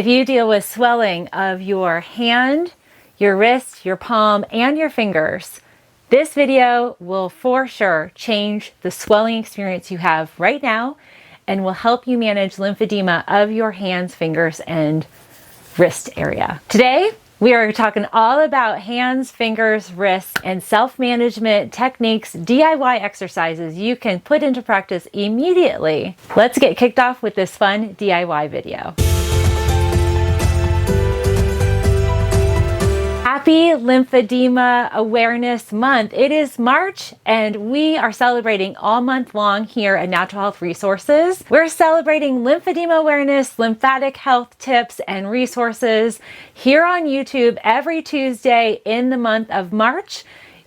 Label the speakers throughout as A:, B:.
A: If you deal with swelling of your hand, your wrist, your palm, and your fingers, this video will for sure change the swelling experience you have right now and will help you manage lymphedema of your hands, fingers, and wrist area. Today, we are talking all about hands, fingers, wrists, and self-management techniques, DIY exercises you can put into practice immediately. Let's get kicked off with this fun DIY video. Happy Lymphedema Awareness Month. It is March and we are celebrating all month long here at Natural Health Resources. We're celebrating lymphedema awareness, lymphatic health tips and resources here on YouTube every Tuesday in the month of March.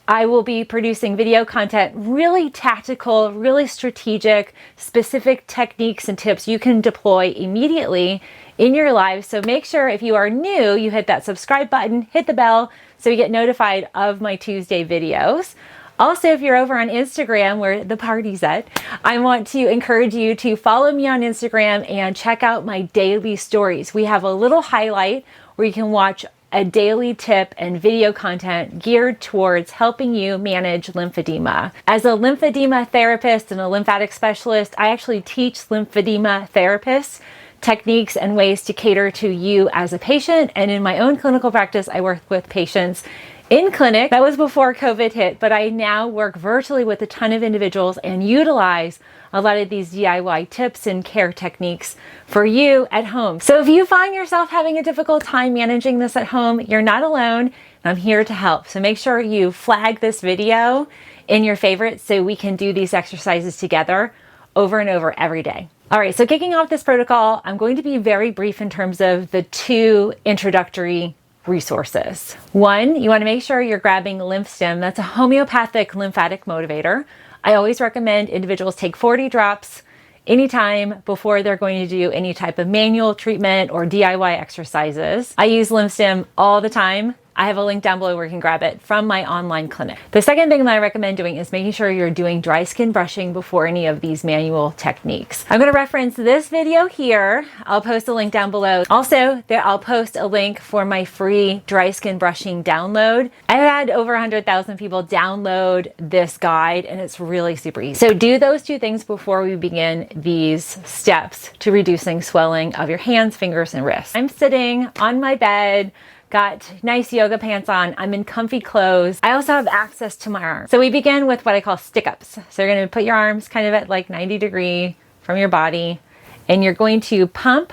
A: I will be producing video content, really tactical, really strategic, specific techniques and tips you can deploy immediately in your life. So make sure if you are new, you hit that subscribe button, hit the bell so you get notified of my Tuesday videos. Also, if you're over on Instagram where the party's at, I want to encourage you to follow me on Instagram and check out my daily stories. We have a little highlight where you can watch a daily tip and video content geared towards helping you manage lymphedema. As a lymphedema therapist and a lymphatic specialist, I actually teach lymphedema therapists techniques and ways to cater to you as a patient. And in my own clinical practice, I work with patients in clinic. That was before COVID hit, but I now work virtually with a ton of individuals and utilize a lot of these DIY tips and care techniques for you at home. So if you find yourself having a difficult time managing this at home, you're not alone, and I'm here to help. So make sure you flag this video in your favorites so we can do these exercises together over and over every day. All right, so kicking off this protocol, I'm going to be very brief in terms of the two introductory resources. One, you want to make sure you're grabbing LymphStim. That's a homeopathic lymphatic motivator. I always recommend individuals take 40 drops anytime before they're going to do any type of manual treatment or DIY exercises. I use LymphStim all the time. I have a link down below where you can grab it from my online clinic. The second thing that I recommend doing is making sure you're doing dry skin brushing before any of these manual techniques. I'm going to reference this video here. I'll post a link down below. Also, I'll post a link for my free dry skin brushing download. I've had over 100,000 people download this guide and it's really super easy. So do those two things before we begin these steps to reducing swelling of your hands, fingers, and wrists. I'm sitting on my bed, got nice yoga pants on. I'm in comfy clothes. I also have access to my arms. So we begin with what I call stick-ups. So you're gonna put your arms kind of at like 90 degree from your body and you're going to pump.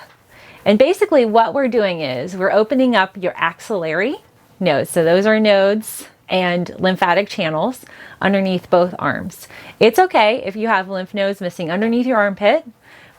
A: And basically what we're doing is we're opening up your axillary nodes. So those are nodes and lymphatic channels underneath both arms. It's okay if you have lymph nodes missing underneath your armpit.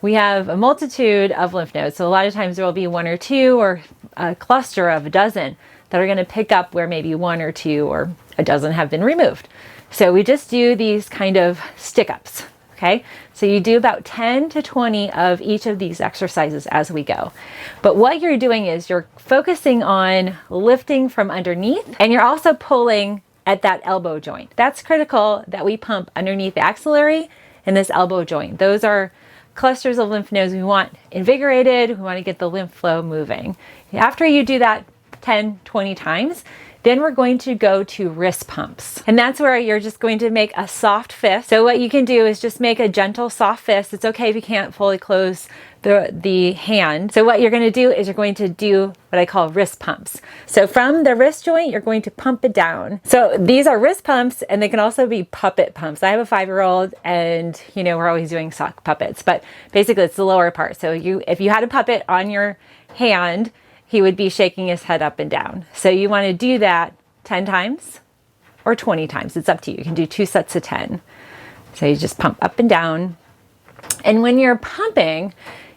A: We have a multitude of lymph nodes. So a lot of times there will be one or two or a cluster of a dozen that are going to pick up where maybe one or two or a dozen have been removed. So we just do these kind of stick-ups, okay? So you do about 10 to 20 of each of these exercises as we go. But what you're doing is you're focusing on lifting from underneath and you're also pulling at that elbow joint. That's critical that we pump underneath the axillary and this elbow joint. Those are clusters of lymph nodes we want invigorated. We want to get the lymph flow moving. After you do that 10, 20 times, then we're going to go to wrist pumps. And that's where you're just going to make a soft fist. So what you can do is just make a gentle soft fist. It's okay if you can't fully close the hand. So what you're going to do is you're going to do what I call wrist pumps. So from the wrist joint, you're going to pump it down. So these are wrist pumps and they can also be puppet pumps. I have a 5-year-old and you know, we're always doing sock puppets, but basically it's the lower part. So if you had a puppet on your hand, he would be shaking his head up and down. So you want to do that 10 times or 20 times. It's up to you. You can do 2 sets of 10. So you just pump up and down. And when you're pumping,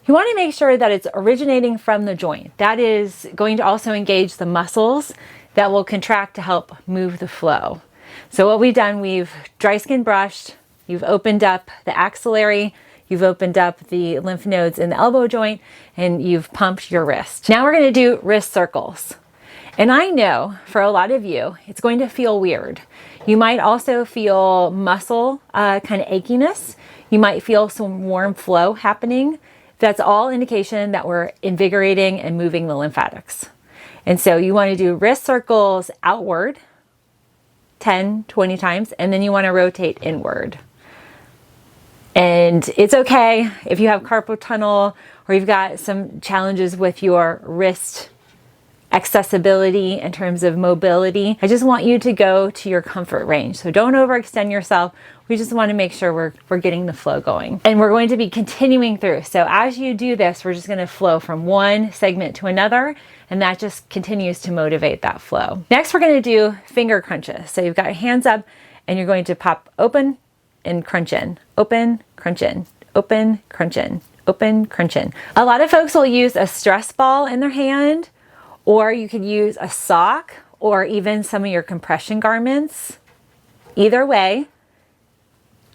A: you want to make sure that it's originating from the joint. That is going to also engage the muscles that will contract to help move the flow. So what we've done, we've dry skin brushed, you've opened up the axillary, you've opened up the lymph nodes in the elbow joint, and you've pumped your wrist. Now we're going to do wrist circles. And I know for a lot of you, it's going to feel weird. You might also feel muscle kind of achiness. You might feel some warm flow happening. That's all indication that we're invigorating and moving the lymphatics. And so you want to do wrist circles outward 10, 20 times, and then you want to rotate inward. And it's okay if you have carpal tunnel or you've got some challenges with your wrist accessibility in terms of mobility. I just want you to go to your comfort range. So don't overextend yourself. We just want to make sure we're getting the flow going. And we're going to be continuing through. So as you do this, we're just going to flow from one segment to another, and that just continues to motivate that flow. Next, we're going to do finger crunches. So you've got your hands up and you're going to pop open and crunch in, open, crunch in, open, crunch in, open, crunch in. A lot of folks will use a stress ball in their hand, or you could use a sock or even some of your compression garments. Either way,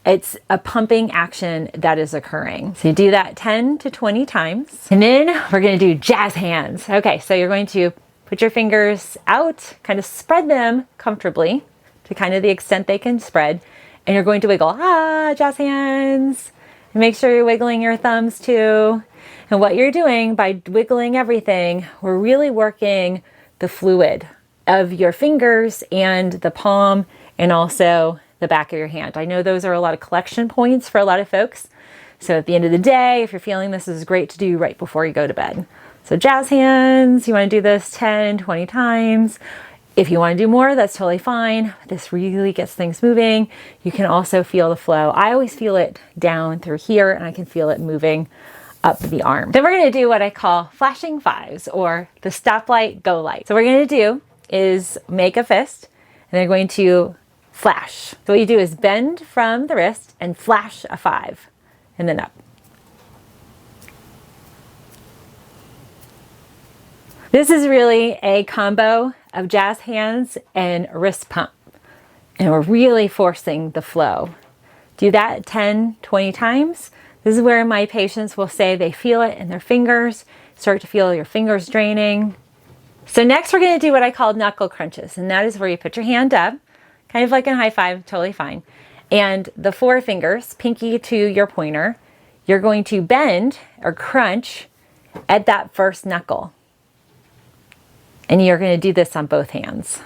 A: it's a pumping action that is occurring. So you do that 10 to 20 times. And then we're gonna do jazz hands. Okay, so you're going to put your fingers out, kind of spread them comfortably to kind of the extent they can spread. And you're going to wiggle, jazz hands. And make sure you're wiggling your thumbs too. And what you're doing by wiggling everything, we're really working the fluid of your fingers and the palm and also the back of your hand. I know those are a lot of collection points for a lot of folks. So at the end of the day, if you're feeling this is great to do right before you go to bed. So jazz hands, you want to do this 10, 20 times. If you want to do more, that's totally fine. This really gets things moving. You can also feel the flow. I always feel it down through here and I can feel it moving up the arm. Then we're going to do what I call flashing fives, or the stoplight go light. So what we're going to do is make a fist and they're going to flash. So what you do is bend from the wrist and flash a 5 and then up. This is really a combo of jazz hands and wrist pump. And we're really forcing the flow. Do that 10, 20 times. This is where my patients will say they feel it in their fingers, start to feel your fingers draining. So next we're going to do what I call knuckle crunches. And that is where you put your hand up, kind of like a high five, totally fine. And the 4 fingers, pinky to your pointer, you're going to bend or crunch at that first knuckle. And you're going to do this on both hands.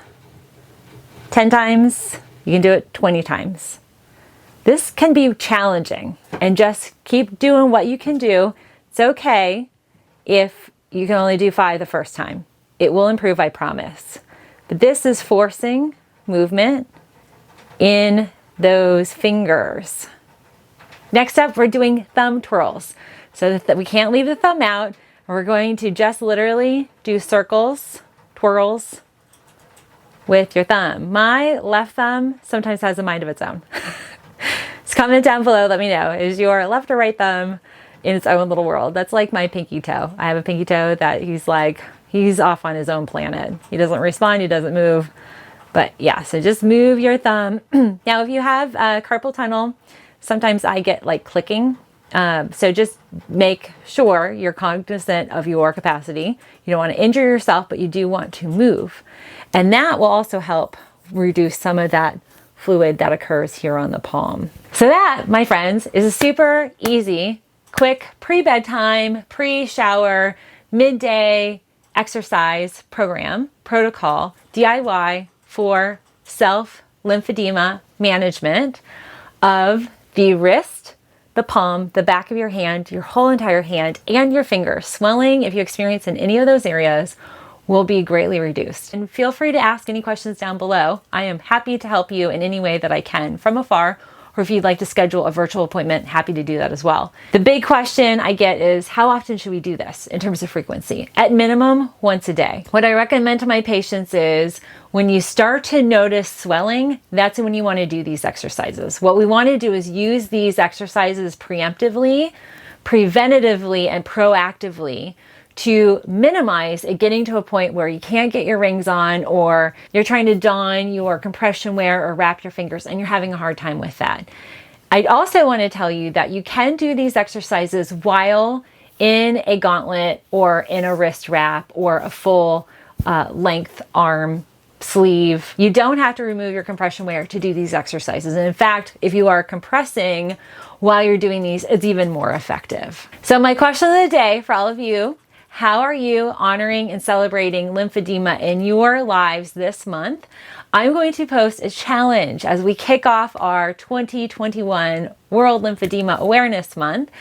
A: 10 times, you can do it 20 times. This can be challenging, and just keep doing what you can do. It's okay if you can only do 5 the first time. It will improve, I promise. But this is forcing movement in those fingers. Next up, we're doing thumb twirls. So that we can't leave the thumb out. We're going to just literally do circles, twirls with your thumb. My left thumb sometimes has a mind of its own. Just comment down below, let me know. Is your left or right thumb in its own little world? That's like my pinky toe. I have a pinky toe that he's off on his own planet. He doesn't respond, he doesn't move. But yeah, so just move your thumb. Now, if you have carpal tunnel, sometimes I get like clicking. So just make sure you're cognizant of your capacity. You don't want to injure yourself, but you do want to move. And that will also help reduce some of that fluid that occurs here on the palm. So that, my friends, is a super easy, quick pre-bedtime, pre-shower, midday exercise program, protocol, DIY for self-lymphedema management of the wrist, the palm, the back of your hand, your whole entire hand, and your fingers. Swelling, if you experience in any of those areas, will be greatly reduced. And feel free to ask any questions down below. I am happy to help you in any way that I can from afar, or if you'd like to schedule a virtual appointment, happy to do that as well. The big question I get is, how often should we do this in terms of frequency? At minimum, once a day. What I recommend to my patients is when you start to notice swelling, that's when you want to do these exercises. What we want to do is use these exercises preemptively, preventatively, and proactively to minimize it getting to a point where you can't get your rings on, or you're trying to don your compression wear or wrap your fingers and you're having a hard time with that. I also want to tell you that you can do these exercises while in a gauntlet or in a wrist wrap or a full length arm sleeve. You don't have to remove your compression wear to do these exercises. And in fact, if you are compressing while you're doing these, it's even more effective. So my question of the day for all of you: how are you honoring and celebrating lymphedema in your lives this month? I'm going to post a challenge as we kick off our 2021 World Lymphedema Awareness Month.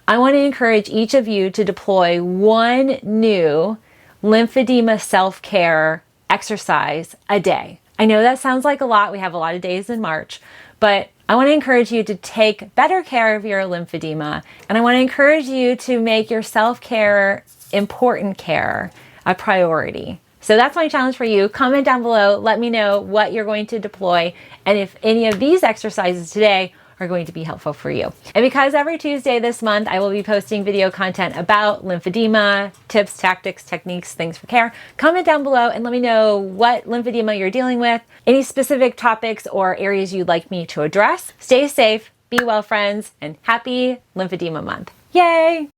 A: I want to encourage each of you to deploy one new lymphedema self-care exercise a day. I know that sounds like a lot. We have a lot of days in March, but I want to encourage you to take better care of your lymphedema, and I want to encourage you to make your self-care, important care, a priority. So that's my challenge for you. Comment down below, let me know what you're going to deploy and if any of these exercises today are going to be helpful for you. And because every Tuesday this month I will be posting video content about lymphedema, tips, tactics, techniques, things for care, comment down below and let me know what lymphedema you're dealing with, any specific topics or areas you'd like me to address. Stay safe, be well, friends, and happy Lymphedema Month. Yay!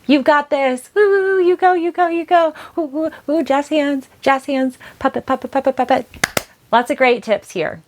A: You've got this. Woo, you go, you go, you go. Ooh, ooh, ooh, jazz hands, puppet, puppet, puppet, puppet. Lots of great tips here.